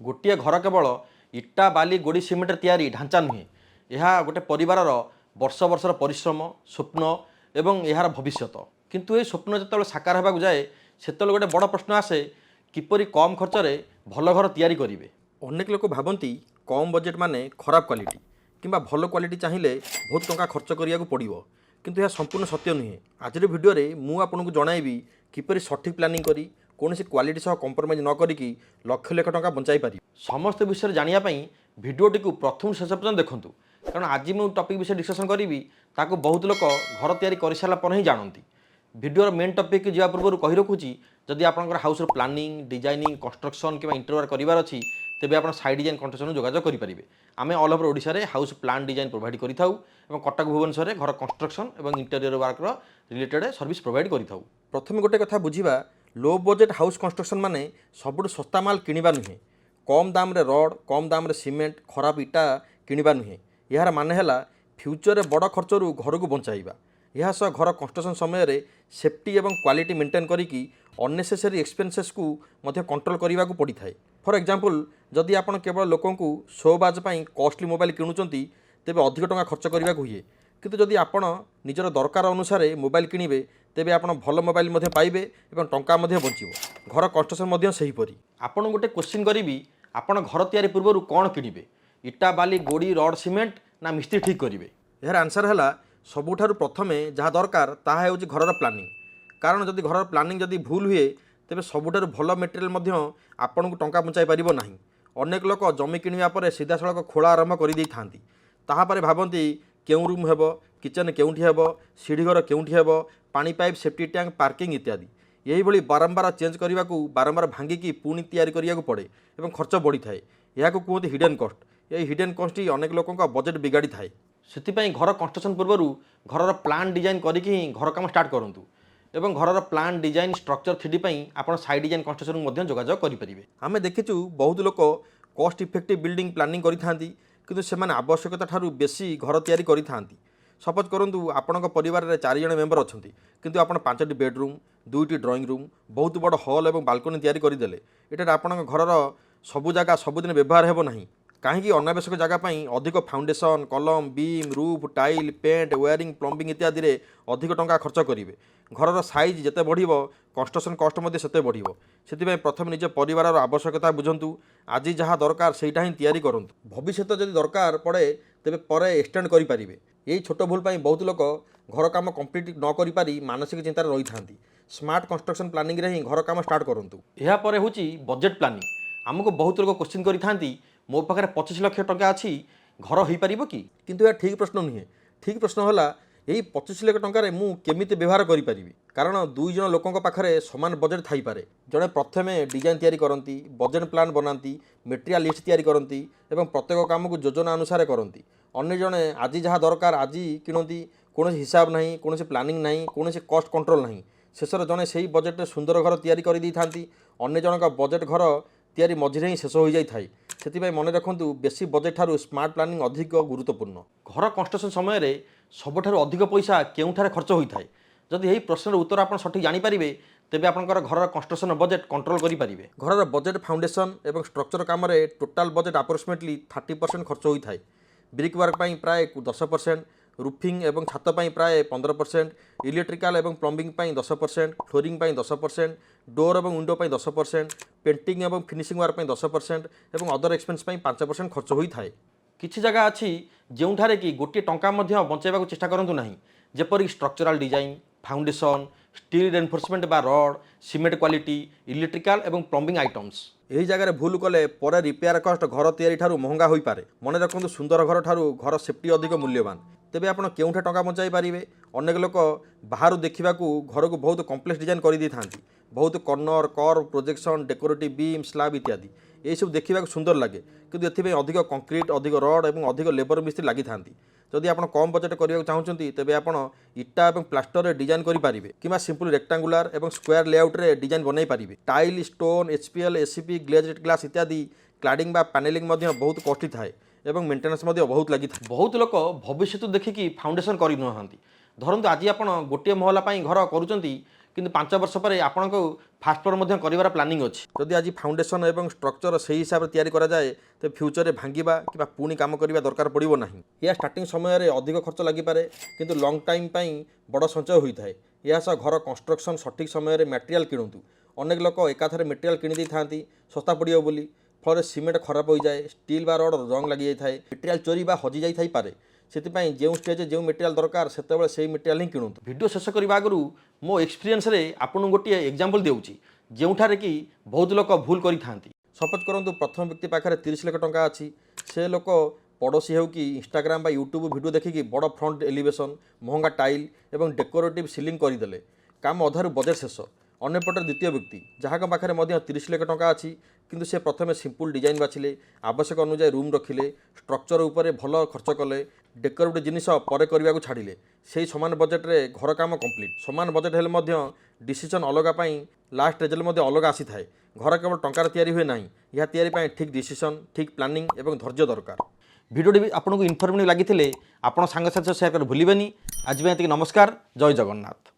गोटे घर केवल इटा बाली गोड़ी सीमेंट तैयारी ढांचा नुहे यह गोटे परिवार वर्ष वर्षर परिश्रम स्वप्न एवं यार भविष्यत किंतु ये स्वप्न जो साकार होगा जाए से गोटे बड़ प्रश्न आसे किपरि कम खर्च में भल घर तैयारी करेंगे। अनेक लोक भावती कम बजेट माने खराब क्वालिटी किंबा भल क्वालिटी चाहिए बहुत टंका खर्च करिया को पड़िबो किंतु यह संपूर्ण सत्य नुहे। आज भिडियो मु आपको जनइबी किपरि सठिक प्लानिंग करी कौन क्वालिटी सह कंप्रोमाइज न करी लक्ष लक्ष टंका बचाई पारि समस्त विषय जानापी भिडियोटी को प्रथम शेष पर्यटन देखूँ कारण आज मुझे टॉपिक विषय डिस्कसन करी ताको बहुत लोक घर तैयारी कर सारा पर ही जानती। भिडियोर मेन टॉपिक जा पूर्व कही रखुची जदि आपंकर हाउस प्लानिंग डिजाइनिंग कंस्ट्रक्शन कि इंटेरियर करार अच्छी तेज आप साइड डिजाइन कंस्ट्रक्शन जोगाजोग करेंगे। आम ऑल ओवर ओडिशा रे हाउस प्लान डिजाइन प्रोवाइड करिथाउ एवं कटक भुवनेश्वर घर कंस्ट्रक्शन एवं interior work related service provide करिथाउ। प्रथम गोटे कथा बुझीबा लो बजेट हाउस कंस्ट्रक्शन माने सबुठ सस्ता माल किनिबा नुहे कम दाम रे रड कम दाम रे सीमेंट खराब इटा किनिबा नुहे यार माने हैला फ्यूचर रे बड़ खर्चरू घर को बचाइबा यह सह घर कंस्ट्रक्शन समय रे सेफ्टी एवं क्वालिटी मेंटेन करिकी अननेसेसरी एक्सपेंसेस को मध्य कंट्रोल करने को पड़ी थाए। फॉर एग्जांपल जदि आपण केवल लोकन को शोबाज पई कॉस्टली मोबाइल किणुचंती तेबे अधिक टंका खर्च करने को हुए किंतु जदि आपण निजर दरकार अनुसार मोबाइल किनिबे तेबे आपण भल मोबाइल मध्य पाइबे एवं टंका मध्य बचिबो। घर कंस्ट्रक्शन मध्य सही परी आपण गोटे क्वेश्चन करी आपण घर तैयारी पूर्व कौन किनिबे इटा बाली गोड़ी रड सीमेंट ना मिस्त्री ठीक करेंगे। यार आंसर है सबुठारु प्रथमे जहाँ दरकार ताहा होची घरर प्लानिंग कारण जदि घर प्लानिंग जदि भूल हुए तेबे सबुठारु भल मटेरियल मध्य आपन को टंका बचाई पारिबो नाही। अनेक लोक जमी किनिया परे सीधा सड़क खोला आरंभ कर दी थांती ताहा परे भाबंती केउं रूम हेबो किचन केउंठी हेबो सीढ़ी घर केउंठी हेबो पानी पाइप सेफ्टी टैंक पार्किंग इत्यादि यही भली बारंबार चेंज करने को बारंबार भांगिकी पुणी तैयारी करिया को पड़े एवं खर्च बढ़ी थाए या कहते हिडन कॉस्ट यही हिडन कॉस्ट ही अनेक लोकों का बजेट बिगाड़ी थाए। से घर कंस्ट्रक्शन पूर्व घर प्लान डिजाइन करके घर काम स्टार्ट करूँ एवं घर प्लान डिजाइन स्ट्रक्चर थ्री आप साइड डिजाइन कंस्ट्रक्शन जोगाजोग करेंगे। आम देखीचु बहुत लोक कॉस्ट इफेक्टिव बिल्डिंग प्लानिंग करिथांती किंतु सेमाने आवश्यकता ठारू बेसी घर तैयारी करिथांती। सपोज करूँ आपण परिवार में 4 जण मेंबर अच्छा किंतु आपण 5टी बेडरूम 2टी ड्राइंग रूम बहुत बड़ हॉल और बालकनी तैयारी करदेले एटार आपण घर सबू जगह सबुदिन व्यवहार हेबो नाही कहीं अनावश्यक जगह अधिक foundation column beam roof tile paint wiring plumbing इत्यादि रे अधिक टंका खर्च करेंगे। घर साइज जिते बढ़िबो कंस्ट्रक्शन कॉस्ट मध्य सेते बढ़िबो सेतिबे प्रथम निज परिवार आवश्यकता बुझंतु आज जहाँ दरकार सेटा ही तैयारी करंतु भविष्यत जदि दरकार पड़े तेबे परे एक्सटेंड करि परिबे। यही छोट भूल पाई बहुत लोक घर काम कंप्लीट न करि पारी मानसिक चिंतार रही थांती। स्मार्ट कंस्ट्रक्शन प्लानिंग रे ही घर काम स्टार्ट करंतु। एहा परे होची बजेट प्लानिंग आमको बहुत लोक क्वेश्चन करि थांती मो पाखे 25 लाख टंका अच्छी घर हो पार कि किंतु यह ठीक प्रश्न नुहे। ठीक प्रश्न है यही 25 लाख टंकार मु केमिति व्यवहार करि कारण 2 जण लोकों पाखे समान बजेट थाई पारे जड़े प्रथमे डिजाइन तैयारी करती बजेट प्लान बनाती मेटेरियल लिस्ट तैयारी करती एवं प्रत्येक काम को योजना अनुसार करती अन्य जड़े आज जहाँ दरकार आज किणती कौन हिसाब ना कौन प्लानिंग ना कौन कस्ट कंट्रोल ना शेष जड़े से बजेट सुंदर घर तैयारी कर अन्य जनक बजेट घर तैयारी मझिरे ही शेष हो जाए से मन रखु बेसी बजेट ठारू स्मार्ट प्लानिंग अधिक गुरुत्वपूर्ण। घर कंस्ट्रक्शन समय रे सबुठारु अधिक पैसा केउठारे खर्च होता है जदि यही प्रश्नर उत्तर आप सठिक जानीपारे तेबे आपनकर घर कंस्ट्रक्शन बजेट कंट्रोल करेंगे। घर बजेट फाउंडेशन एवं स्ट्रक्चर काम टोटाल बजेट अप्रोक्सीमेटली 30% खर्च होता है। ब्रिक वर्क प्राय 10% रूफिंग एवं छात प्राय 15% इलेक्ट्रिकल एवं प्लम्बिंग 10% फ्लोरिंग 10% डोर और विंडो 10% पेंटिंग एवं फिनिशिंग वर्क 10% एवं अदर एक्सपेंस 5% खर्च होता है। किसी जगह अच्छी जोठारे कि गोटे टंका बचाइबा चेष्टा करूँ ना जेपरिक structural design foundation steel reinforcement बा रड सीमेंट क्वालिटी इलेक्ट्रिकल एवं प्लम्बिंग आइटम्स यही जगह भूल कले पर रिपेयर कस्ट घर तैयारी ठारू महंगा हो पारे। मन रखु सुंदर घर ठारू घर सेफ्टी अधिक मूल्यवान तेबे आपण केउठा टंका बचाई पारिबे। अनेक लोक बाहर देखा घर को बहुत कम्प्लेक्स डिजाइन कर दी थांती बहुत corner curve projection decorative beam slab इत्यादि यही सब देखा सुंदर लगे किंतु एथिबे अधिक कंक्रीट अधिक रड और अधिक लेबर मिस्त्री लगी थांती। जदि आप कम बजेट करने चाहते तेबे आपण इटा और प्लास्टर डिजाइन करेंगे कि सिंपल रेक्टांगुलर और स्क्वायर लेआउट रे डिजाइन बनई पारे। Tile stone HPL ACP glazed glass इत्यादि क्लाडिंग बा पैनेलिंग बहुत कॉस्टली थाए एवं मेंटेनेंस बहुत लगी था। बहुत लोक भविष्य देखिकी फाउंडेशन कर धरतु आज आप गोटे महला घर करुँच କିନ୍ତୁ 5 ବର୍ଷ ପରେ ଆପଣଙ୍କୁ ଫାଷ୍ଟ ଫ୍ଲୋର ମଧ୍ୟ କରିବାର ପ୍ଲାନିଂ ଅଛି। ଯଦି ଆଜି ଫାଉଣ୍ଡେସନ୍ ଏବଂ ଷ୍ଟ୍ରକ୍ଚର ସେହି ହିସାବରେ ତିଆରି କରାଯାଏ ତେବେ ଫ୍ୟୁଚରରେ ଭାଙ୍ଗିବା କିମ୍ବା ପୁଣି କାମ କରିବା ଦରକାର ପଡ଼ିବ ନାହିଁ। ଏହା ଷ୍ଟାର୍ଟିଂ ସମୟରେ ଅଧିକ ଖର୍ଚ୍ଚ ଲାଗିପାରେ କିନ୍ତୁ ଲଙ୍ଗ୍ ଟାଇମ୍ ପାଇଁ ବଡ଼ ସଞ୍ଚୟ ହୋଇଥାଏ। ଏହା ସହ ଘର କନଷ୍ଟ୍ରକ୍ସନ୍ ସଠିକ୍ ସମୟରେ ମ୍ୟାଟେରିଆଲ୍ କିଣନ୍ତୁ। ଅନେକ ଲୋକ ଏକାଥରେ ମେଟେରିଆଲ୍ କିଣିଦେଇଥାନ୍ତି ଶସ୍ତା ପଡ଼ିବ ବୋଲି, ଫଳରେ ସିମେଣ୍ଟ ଖରାପ ହୋଇଯାଏ, ଷ୍ଟିଲ୍ ବା ରଡ଼ ରଙ୍ଗ ଲାଗିଯାଇଥାଏ, ମେଟେରିଆଲ୍ ଚୋରି ବା ହଜିଯାଇଥାଇପାରେ। ସେଥିପାଇଁ ଯେଉଁ ଷ୍ଟେଜ୍ରେ ଯେଉଁ ମେଟେରିଆଲ୍ ଦରକାର ସେତେବେଳେ ସେହି ମେଟେରିଆଲ୍ ହିଁ କିଣନ୍ତୁ। ଭିଡ଼ିଓ ଶେଷ କରିବା ଆଗରୁ ମୋ ଏକ୍ସପିରିଏନ୍ସରେ ଆପଣଙ୍କୁ ଗୋଟିଏ ଏକ୍ଜାମ୍ପଲ୍ ଦେଉଛି ଯେଉଁଠାରେ କି ବହୁତ ଲୋକ ଭୁଲ କରିଥାନ୍ତି। ସପୋଜ୍ କରନ୍ତୁ ପ୍ରଥମ ବ୍ୟକ୍ତି ପାଖରେ 30 ଲକ୍ଷ ଟଙ୍କା ଅଛି। ସେ ଲୋକ ପଡ଼ୋଶୀ ହେଉ କି ଇନଷ୍ଟାଗ୍ରାମ ବା ୟୁଟ୍ୟୁବ୍ ଭିଡ଼ିଓ ଦେଖିକି ବଡ଼ ଫ୍ରଣ୍ଟ ଏଲିଭେସନ୍, ମହଙ୍ଗା ଟାଇଲ୍ ଏବଂ ଡେକୋରେଟିଭ୍ ସିଲିଂ କରିଦେଲେ। କାମ ଅଧାରୁ ବଜେଟ୍ ଶେଷ। ଅନ୍ୟପଟେ ଦ୍ୱିତୀୟ ବ୍ୟକ୍ତି ଯାହାଙ୍କ ପାଖରେ ମଧ୍ୟ 30 ଲକ୍ଷ ଟଙ୍କା ଅଛି କିନ୍ତୁ ସେ ପ୍ରଥମେ ସିମ୍ପୁଲ୍ ଡିଜାଇନ୍ ବାଛିଲେ, ଆବଶ୍ୟକ ଅନୁଯାୟୀ ରୁମ୍ ରଖିଲେ, ଷ୍ଟ୍ରକ୍ଚର ଉପରେ ଭଲ ଖର୍ଚ୍ଚ କଲେ, ଡେକୋରେଟିଭ୍ ଜିନିଷ ପରେ କରିବାକୁ ଛାଡ଼ିଲେ। ସେହି ସମାନ ବଜେଟ୍ରେ ଘର କାମ କମ୍ପ୍ଲିଟ୍। ସମାନ ବଜେଟ୍ ହେଲେ ମଧ୍ୟ ଡିସିସନ୍ ଅଲଗା ପାଇଁ ଲାଷ୍ଟ ରେଜଲ୍ଟ ମଧ୍ୟ ଅଲଗା ଆସିଥାଏ। ଘର କେବଳ ଟଙ୍କାରେ ତିଆରି ହୁଏ ନାହିଁ, ଏହା ତିଆରି ପାଇଁ ଠିକ୍ ଡିସିସନ୍, ଠିକ୍ ପ୍ଲାନିଂ ଏବଂ ଧୈର୍ଯ୍ୟ ଦରକାର। ଭିଡ଼ିଓଟି ବି ଆପଣଙ୍କୁ ଇନଫର୍ମେଟିଭ୍ ଲାଗିଥିଲେ ଆପଣ ସାଙ୍ଗସାଥି ସହ ସେୟାର କରି ଭୁଲିବେନି। ଆଜି ପାଇଁ ଏତିକି, ନମସ୍କାର, ଜୟ ଜଗନ୍ନାଥ।